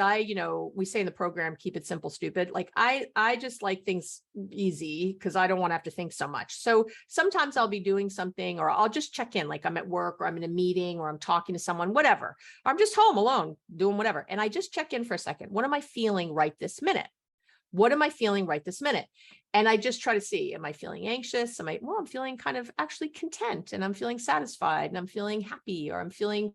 we say in the program, keep it simple, stupid. Like I just like things easy because I don't want to have to think so much. So sometimes I'll be doing something, or I'll just check in, like I'm at work, or I'm in a meeting, or I'm talking to someone, whatever. Or I'm just home alone doing whatever. And I just check in for a second. What am I feeling right this minute? What am I feeling right this minute? And I just try to see, am I feeling anxious? I'm feeling kind of actually content, and I'm feeling satisfied, and I'm feeling happy, or I'm feeling,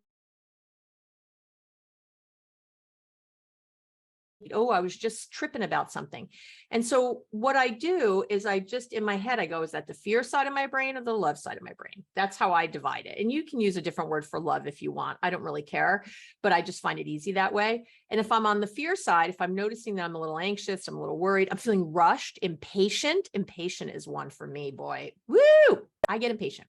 oh, I was just tripping about something. And so what I do is I just, in my head, I go, is that the fear side of my brain or the love side of my brain? That's how I divide it. And you can use a different word for love if you want. I don't really care, but I just find it easy that way. And if I'm on the fear side, if I'm noticing that I'm a little anxious, I'm a little worried, I'm feeling rushed, impatient is one for me, boy. Woo! I get impatient.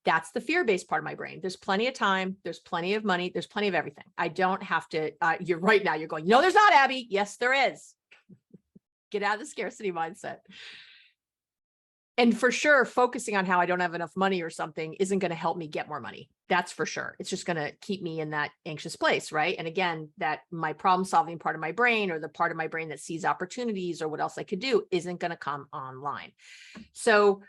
That's the fear-based part of my brain. There's plenty of time. There's plenty of money. There's plenty of everything. I don't have to, you're right now. You're going, no, there's not, Abby. Yes, there is. Get out of the scarcity mindset. And for sure, focusing on how I don't have enough money or something isn't going to help me get more money. That's for sure. It's just going to keep me in that anxious place, right? And again, that my problem-solving part of my brain, or the part of my brain that sees opportunities or what else I could do, isn't going to come online. So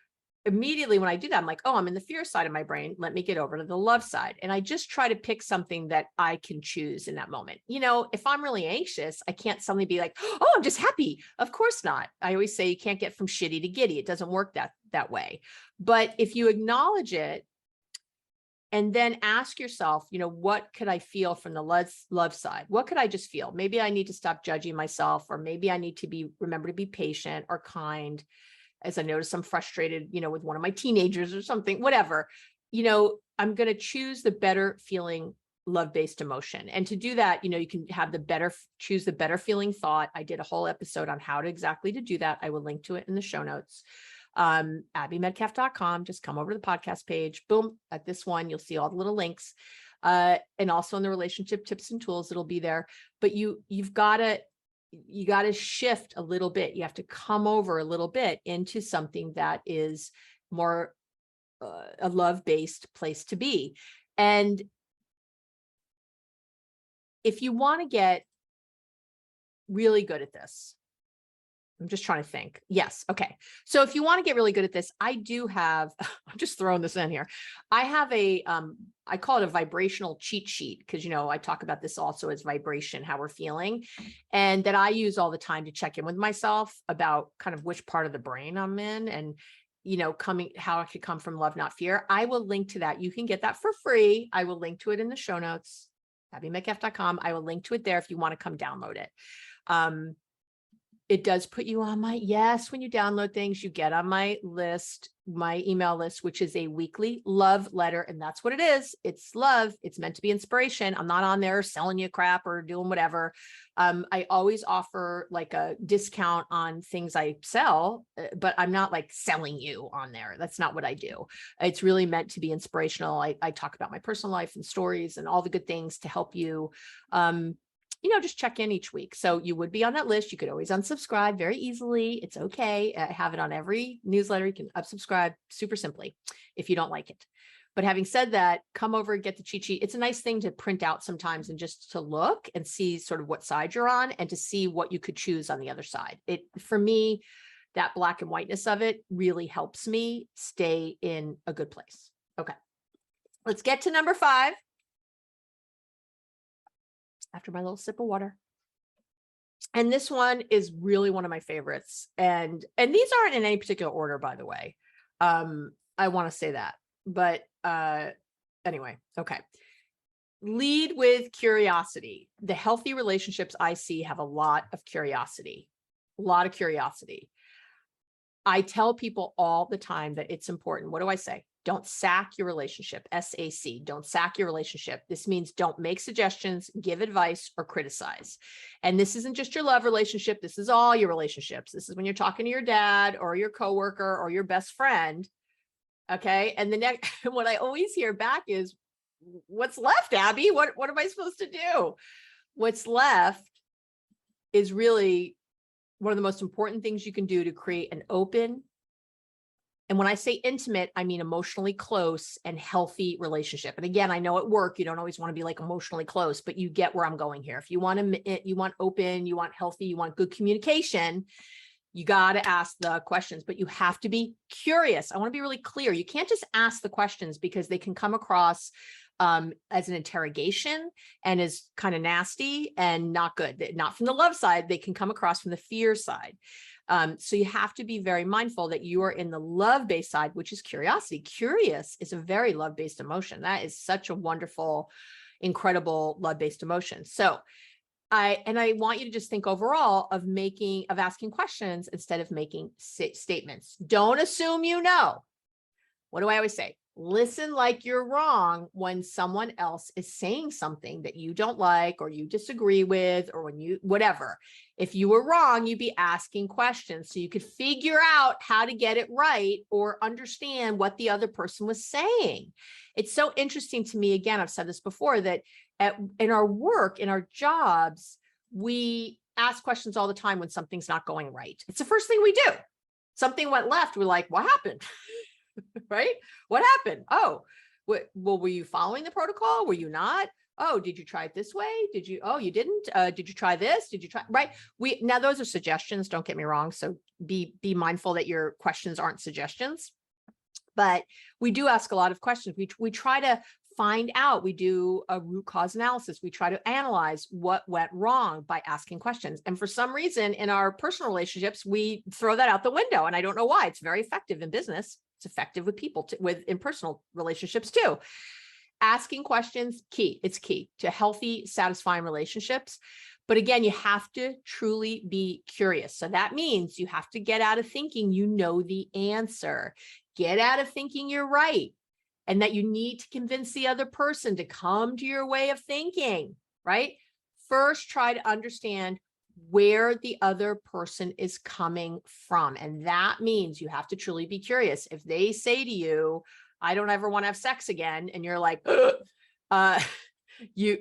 immediately when I do that, I'm like, oh, I'm in the fear side of my brain. Let me get over to the love side. And I just try to pick something that I can choose in that moment. If I'm really anxious, I can't suddenly be like, oh, I'm just happy. Of course not. I always say you can't get from shitty to giddy. It doesn't work that way. But if you acknowledge it and then ask yourself, what could I feel from the love side? What could I just feel? Maybe I need to stop judging myself, or maybe I need to remember to be patient or kind. As I notice I'm frustrated, with one of my teenagers or something, whatever, I'm going to choose the better feeling love-based emotion. And to do that, you can have choose the better feeling thought. I did a whole episode on how to exactly to do that. I will link to it in the show notes. abbymedcalf.com. Just come over to the podcast page. Boom. At this one, you'll see all the little links. And also in the relationship tips and tools, it'll be there. But you've got to shift a little bit. You have to come over a little bit into something that is more a love-based place to be. And if you want to get really good at this, I'm just trying to think. Yes. Okay. So if you want to get really good at this, I do have, I'm just throwing this in here. I have I call it a vibrational cheat sheet because, I talk about this also as vibration, how we're feeling, and that I use all the time to check in with myself about kind of which part of the brain I'm in, and, how it could come from love, not fear. I will link to that. You can get that for free. I will link to it in the show notes, abbymedcalf.com. I will link to it there if you want to come download it. It does put you on when you download things, you get on my list, my email list, which is a weekly love letter. And that's what it is. It's love. It's meant to be inspiration. I'm not on there selling you crap or doing whatever. I always offer like a discount on things I sell, but I'm not like selling you on there. That's not what I do. It's really meant to be inspirational. I talk about my personal life and stories and all the good things to help you, just check in each week. So you would be on that list. You could always unsubscribe very easily. It's okay. I have it on every newsletter. You can unsubscribe super simply if you don't like it. But having said that, come over and get the cheat sheet. It's a nice thing to print out sometimes and just to look and see sort of what side you're on and to see what you could choose on the other side. For me, that black and whiteness of it really helps me stay in a good place. Okay. Let's get to number 5. After my little sip of water. And this one is really one of my favorites. And these aren't in any particular order, by the way. I want to say that, but anyway, okay. lead with curiosity. The healthy relationships I see have a lot of curiosity, a lot of curiosity. I tell people all the time that it's important. What do I say? Don't sack your relationship. SAC. Don't sack your relationship. This means don't make suggestions, give advice, or criticize. And this isn't just your love relationship. This is all your relationships. This is when you're talking to your dad or your coworker or your best friend. Okay. And the next, what I always hear back is, what's left, Abby? What am I supposed to do? What's left is really one of the most important things you can do to create an open, and when I say intimate, I mean emotionally close and healthy relationship. And again, I know at work, you don't always want to be like emotionally close, but you get where I'm going here. If you want open, you want healthy, you want good communication, you got to ask the questions, but you have to be curious. I want to be really clear. You can't just ask the questions because they can come across as an interrogation and is kind of nasty and not good. Not from the love side, they can come across from the fear side. So you have to be very mindful that you are in the love-based side, which is curiosity. Curious is a very love-based emotion. That is such a wonderful, incredible love-based emotion. So I want you to just think overall of asking questions instead of making statements. Don't assume you know. What do I always say? Listen like you're wrong when someone else is saying something that you don't like or you disagree with, or whatever. If you were wrong, you'd be asking questions so you could figure out how to get it right or understand what the other person was saying. It's so interesting to me. Again, I've said this before, that in our work, in our jobs, we ask questions all the time when something's not going right. It's the first thing we do. Something went left. We're like, what happened? Right? What happened? Oh, well, were you following the protocol? Were you not? Oh, did you try it this way? Oh, you didn't? Did you try this? Did you try, right? Now those are suggestions. Don't get me wrong. So be mindful that your questions aren't suggestions, but we do ask a lot of questions. We try to find out, we do a root cause analysis. We try to analyze what went wrong by asking questions. And for some reason in our personal relationships, we throw that out the window. And I don't know why. It's very effective in business. It's effective with people, in personal relationships too. Asking questions, key. It's key to healthy, satisfying relationships. But again, you have to truly be curious. So that means you have to get out of thinking you know the answer. Get out of thinking you're right and that you need to convince the other person to come to your way of thinking, right? First, try to understand where the other person is coming from. And that means you have to truly be curious. If they say to you, I don't ever want to have sex again, and you're like, you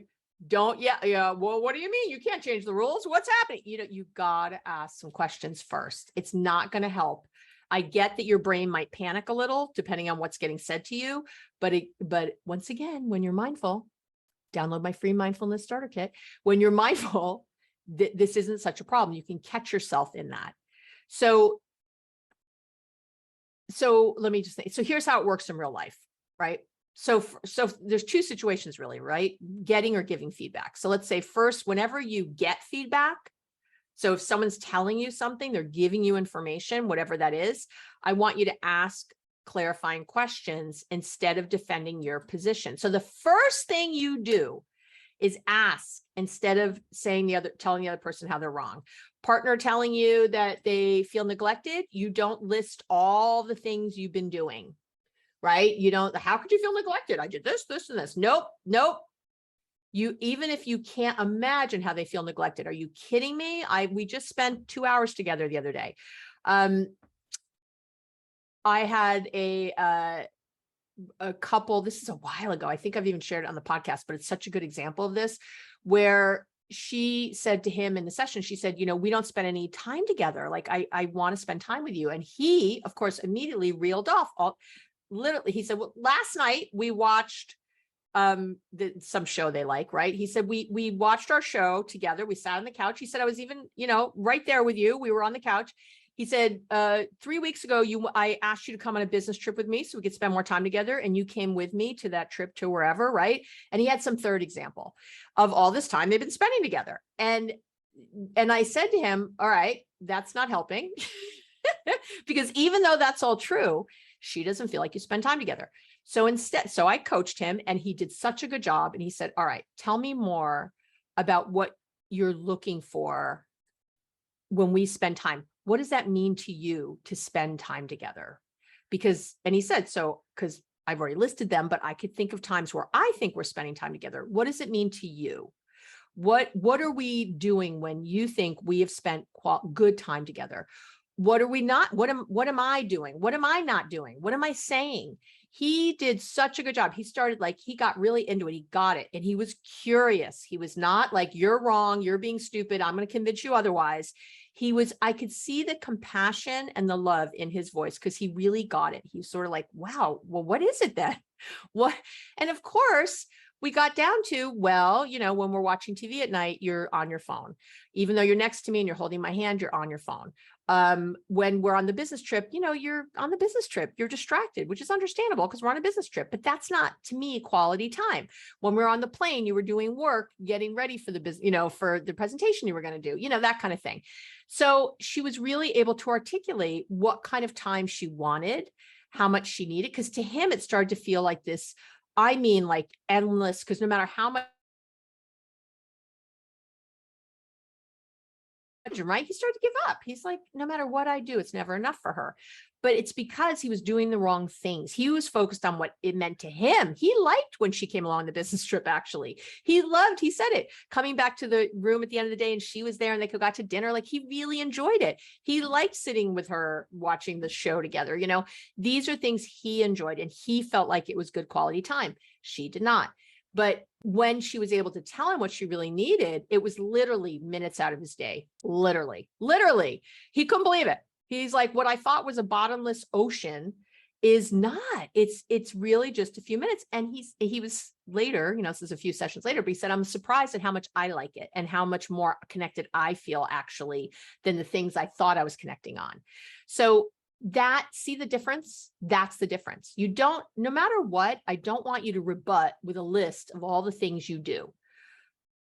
don't, yeah, well, what do you mean? You can't change the rules. What's happening? You got to ask some questions first. It's not going to help. I get that your brain might panic a little depending on what's getting said to you, but once again, when you're mindful, download my free mindfulness starter kit. When you're mindful, this isn't such a problem. You can catch yourself in that. So let me just say, so here's how it works in real life, right? So there's two situations really, right? Getting or giving feedback. So let's say first, whenever you get feedback, so if someone's telling you something, they're giving you information, whatever that is, I want you to ask clarifying questions instead of defending your position. So the first thing you do is ask instead of telling the other person how they're wrong. Partner telling you that they feel neglected, you don't list all the things you've been doing, right? You don't, how could you feel neglected? I did this, this, and this. Nope. Even if you can't imagine how they feel neglected, are you kidding me? We just spent 2 hours together the other day. I had a couple, this is a while ago. I think I've even shared it on the podcast, but it's such a good example of this, where she said to him in the session, she said, we don't spend any time together. Like I want to spend time with you. And he, of course, immediately reeled off literally. He said, well, last night we watched some show they like, right? He said, we watched our show together. We sat on the couch. He said, I was even, right there with you. We were on the couch. He said, 3 weeks ago, I asked you to come on a business trip with me so we could spend more time together. And you came with me to that trip to wherever, right? And he had some third example of all this time they've been spending together. And I said to him, all right, that's not helping because even though that's all true, she doesn't feel like you spend time together. So instead, so I coached him and he did such a good job. And he said, all right, tell me more about what you're looking for when we spend time. What does that mean to you to spend time together? Because, and he said, so, because I've already listed them, but I could think of times where I think we're spending time together. What does it mean to you? What are we doing when you think we have spent good time together? What are we not? What am I doing? What am I not doing? What am I saying? He did such a good job. He started like, he got really into it. He got it. And he was curious. He was not like, you're wrong. You're being stupid. I'm going to convince you otherwise. He was, I could see the compassion and the love in his voice because he really got it. He was sort of like, wow, well, what is it then? What? And of course, we got down to, well, you know, when we're watching TV at night, you're on your phone. Even though you're next to me and you're holding my hand, you're on your phone. When we're on the business trip, you know, you're on the business trip, you're distracted, which is understandable because we're on a business trip, but that's not, to me, quality time. When we're on the plane, you were doing work, getting ready for the business, you know, for the presentation you were going to do, you know, that kind of thing. So she was really able to articulate what kind of time she wanted, how much she needed, because to him, it started to feel like this, I mean, like endless, because no matter how much, right, he started to give up. He's like, no matter what I do, it's never enough for her. But it's because he was doing the wrong things. He was focused on what it meant to him. He liked when she came along the business trip, actually. He loved, he said it, coming back to the room at the end of the day and she was there and they got to dinner. Like he really enjoyed it. He liked sitting with her, watching the show together. You know, these are things he enjoyed and he felt like it was good quality time. She did not. But when she was able to tell him what she really needed, it was literally minutes out of his day. Literally. He couldn't believe it. He's like, what I thought was a bottomless ocean is not. It's really just a few minutes. And he was later, you know, this is a few sessions later, but he said, I'm surprised at how much I like it and how much more connected I feel actually than the things I thought I was connecting on. So see the difference? That's the difference. You don't, no matter what, I don't want you to rebut with a list of all the things you do,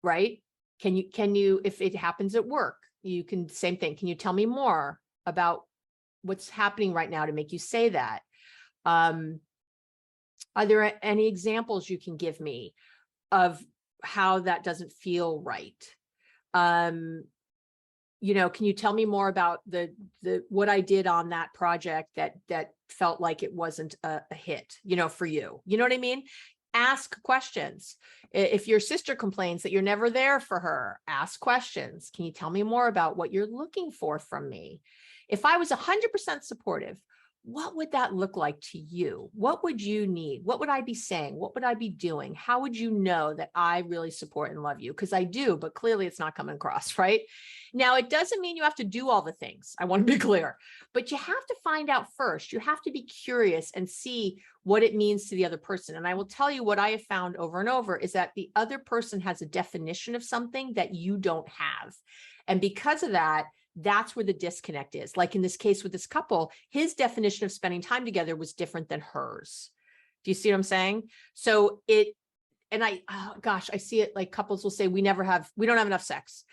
right? Can you, if it happens at work, you can, same thing. Can you tell me more about what's happening right now to make you say that? Are there any examples you can give me of how that doesn't feel right? You know, can you tell me more about what I did on that project that felt like it wasn't a hit, you know, for you? You know what I mean? Ask questions. If your sister complains that you're never there for her, ask questions. Can you tell me more about what you're looking for from me? If I was 100% supportive, what would that look like to you? What would you need? What would I be saying? What would I be doing? How would you know that I really support and love you? Because I do, but clearly it's not coming across, right? Now, it doesn't mean you have to do all the things. I want to be clear, but you have to find out first. You have to be curious and see what it means to the other person. And I will tell you what I have found over and over is that the other person has a definition of something that you don't have. And because of that, that's where the disconnect is. Like in this case with this couple, his definition of spending time together was different than hers. Do you see what I'm saying? So oh gosh, I see it like couples will say, we don't have enough sex.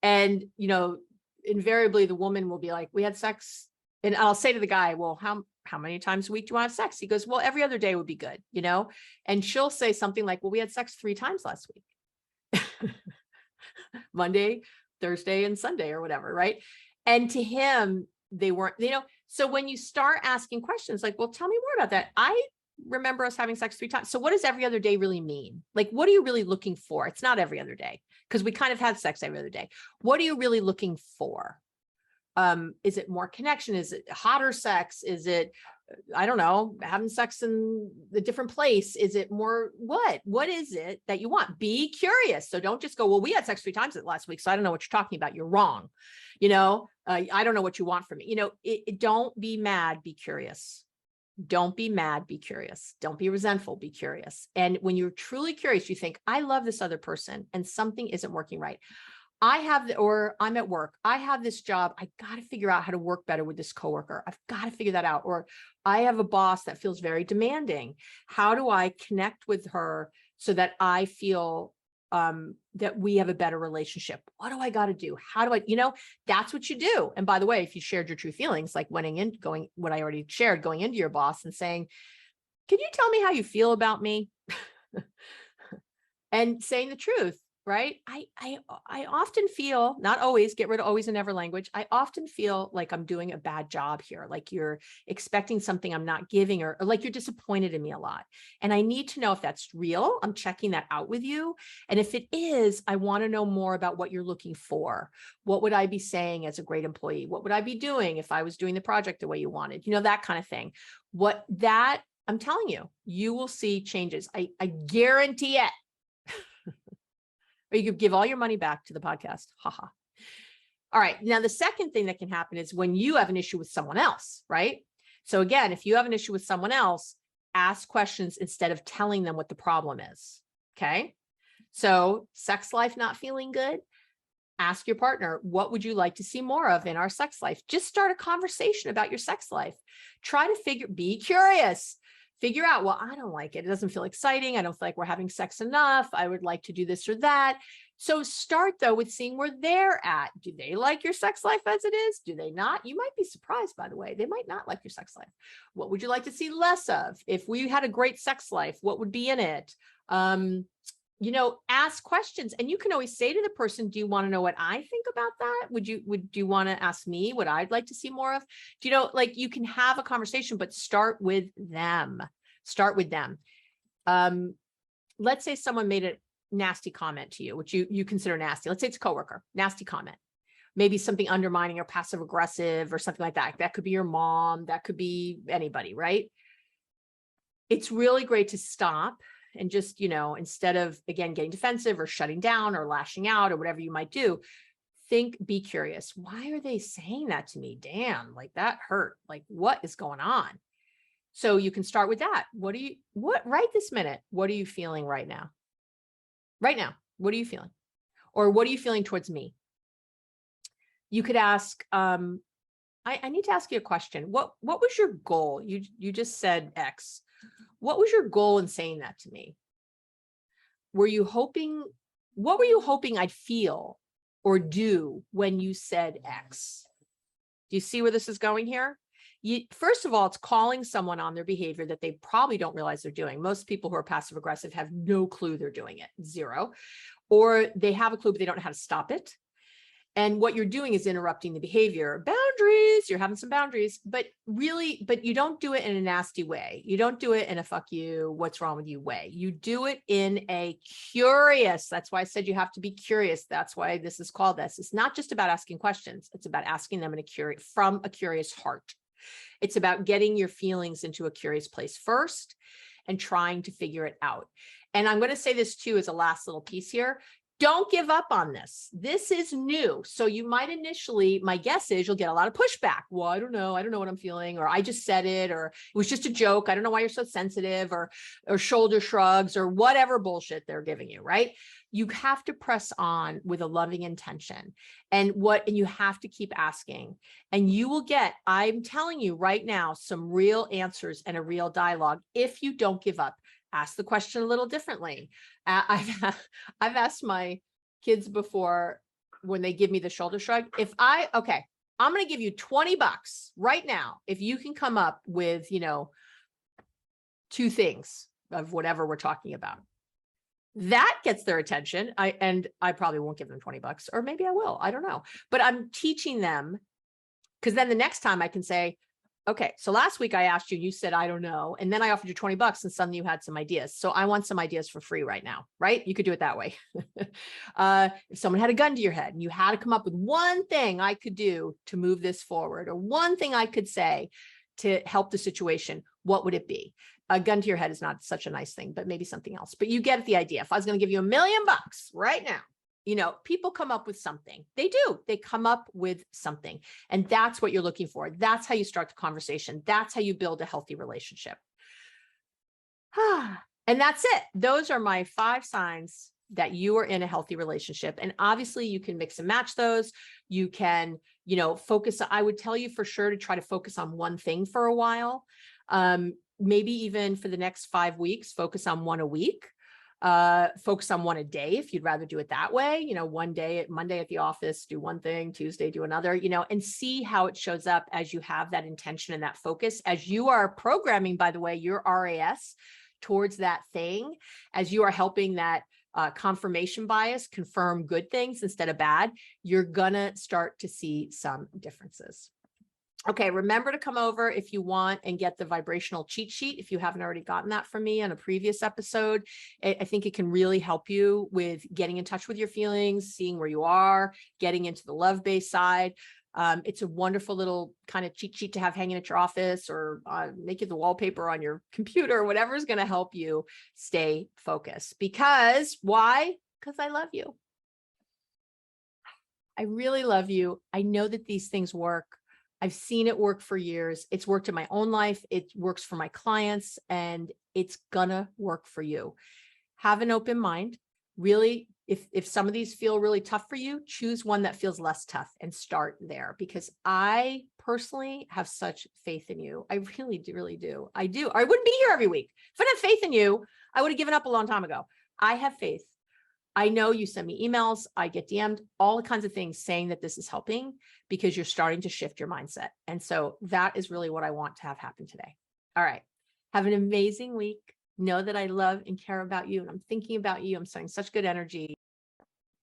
And, you know, invariably the woman will be like, we had sex. And I'll say to the guy, well, how many times a week do you want to have sex? He goes, well, every other day would be good, you know? And she'll say something like, well, we had sex 3 times last week. Monday, Thursday, and Sunday or whatever, right? And to him, they weren't, you know, so when you start asking questions like, well, tell me more about that. I remember us having sex 3 times. So what does every other day really mean? Like, what are you really looking for? It's not every other day because we kind of have sex every other day. What are you really looking for? Is it more connection? Is it hotter sex? Is it, I don't know, having sex in a different place? Is it more what is it that you want? Be curious. So don't just go, well, we had sex 3 times last week, so I don't know what you're talking about. You're wrong. You know, I don't know what you want from me. You know, don't be mad, be curious. Don't be mad, be curious. Don't be resentful, be curious. And when you're truly curious, you think, I love this other person and something isn't working right. or I'm at work. I have this job. I got to figure out how to work better with this coworker. I've got to figure that out. Or I have a boss that feels very demanding. How do I connect with her so that I feel that we have a better relationship? What do I got to do? How do I, that's what you do. And by the way, if you shared your true feelings, like what I already shared, going into your boss and saying, can you tell me how you feel about me? And saying the truth, right? I often feel, not always, get rid of always and never language. I often feel like I'm doing a bad job here, like you're expecting something I'm not giving, or like you're disappointed in me a lot. And I need to know if that's real. I'm checking that out with you. And if it is, I want to know more about what you're looking for. What would I be saying as a great employee? What would I be doing if I was doing the project the way you wanted? You know, that kind of thing. I'm telling you, you will see changes. I guarantee it. Or you could give all your money back to the podcast. Haha. All right. Now, the second thing that can happen is when you have an issue with someone else, right? So again, if you have an issue with someone else, ask questions instead of telling them what the problem is. Okay. So sex life not feeling good. Ask your partner, what would you like to see more of in our sex life? Just start a conversation about your sex life. Try to be curious. Figure out, well, I don't like it. It doesn't feel exciting. I don't feel like we're having sex enough. I would like to do this or that. So start though with seeing where they're at. Do they like your sex life as it is? Do they not? You might be surprised, by the way. They might not like your sex life. What would you like to see less of? If we had a great sex life, what would be in it? Ask questions. And you can always say to the person, do you want to know what I think about that? Would you want to ask me what I'd like to see more of? You can have a conversation, but start with them. Let's say someone made a nasty comment to you, which you consider nasty. Let's say it's a coworker, nasty comment, maybe something undermining or passive aggressive or something like that. That could be your mom. That could be anybody, right? It's really great to stop and just, instead of, again, getting defensive or shutting down or lashing out or whatever you might do, be curious. Why are they saying that to me? Damn, like that hurt. Like, what is going on? So you can start with that. Right this minute, what are you feeling right now? Right now, what are you feeling? Or what are you feeling towards me? You could ask, I need to ask you a question. What was your goal? You just said X. What was your goal in saying that to me? What were you hoping I'd feel or do when you said X? Do you see where this is going here? First of all, it's calling someone on their behavior that they probably don't realize they're doing. Most people who are passive aggressive have no clue they're doing it, zero, or they have a clue, but they don't know how to stop it. And what you're doing is interrupting the behavior. Boundaries, you're having some boundaries, but you don't do it in a nasty way. You don't do it in a fuck you, what's wrong with you way. You do it in a curious, that's why I said you have to be curious. That's why this is called this. It's not just about asking questions. It's about asking them from a curious heart. It's about getting your feelings into a curious place first and trying to figure it out. And I'm going to say this too as a last little piece here. Don't give up on this. This is new. So you might initially, my guess is you'll get a lot of pushback. Well, I don't know what I'm feeling, or I just said it, or it was just a joke. I don't know why you're so sensitive, or shoulder shrugs, or whatever bullshit they're giving you, right? You have to press on with a loving intention and you have to keep asking, and you will get, I'm telling you right now, some real answers and a real dialogue if you don't give up. Ask the question a little differently. I've asked my kids before when they give me the shoulder shrug, I'm going to give you $20 right now if you can come up with, 2 things of whatever we're talking about. That gets their attention. I probably won't give them $20, or maybe I will. I don't know. But I'm teaching them, because then the next time I can say, okay, so last week I asked you, you said, I don't know. And then I offered you $20 and suddenly you had some ideas. So I want some ideas for free right now, right? You could do it that way. If someone had a gun to your head and you had to come up with one thing I could do to move this forward, or one thing I could say to help the situation, what would it be? A gun to your head is not such a nice thing, but maybe something else. But you get the idea. If I was going to give you $1 million right now, people come up with something. They do. They come up with something. And that's what you're looking for. That's how you start the conversation. That's how you build a healthy relationship. And that's it. Those are my 5 signs that you are in a healthy relationship. And obviously you can mix and match those. You can, focus. I would tell you for sure to try to focus on one thing for a while. Maybe even for the next 5 weeks, focus on one a week. Focus on one a day if you'd rather do it that way. One day, Monday at the office, do one thing, Tuesday, do another, and see how it shows up as you have that intention and that focus. As you are programming, by the way, your RAS towards that thing, as you are helping that confirmation bias confirm good things instead of bad, you're gonna start to see some differences. Okay, remember to come over if you want and get the vibrational cheat sheet. If you haven't already gotten that from me on a previous episode, I think it can really help you with getting in touch with your feelings, seeing where you are, getting into the love-based side. It's a wonderful little kind of cheat sheet to have hanging at your office, or make it the wallpaper on your computer, or whatever is going to help you stay focused. Because why? Because I love you. I really love you. I know that these things work. I've seen it work for years. It's worked in my own life. It works for my clients, and it's gonna work for you. Have an open mind. Really, if some of these feel really tough for you, choose one that feels less tough and start there, because I personally have such faith in you. I really do. I do. I wouldn't be here every week. If I didn't have faith in you, I would have given up a long time ago. I have faith. I know you send me emails, I get DM'd, all kinds of things saying that this is helping, because you're starting to shift your mindset. And so that is really what I want to have happen today. All right. Have an amazing week. Know that I love and care about you, and I'm thinking about you. I'm sending such good energy.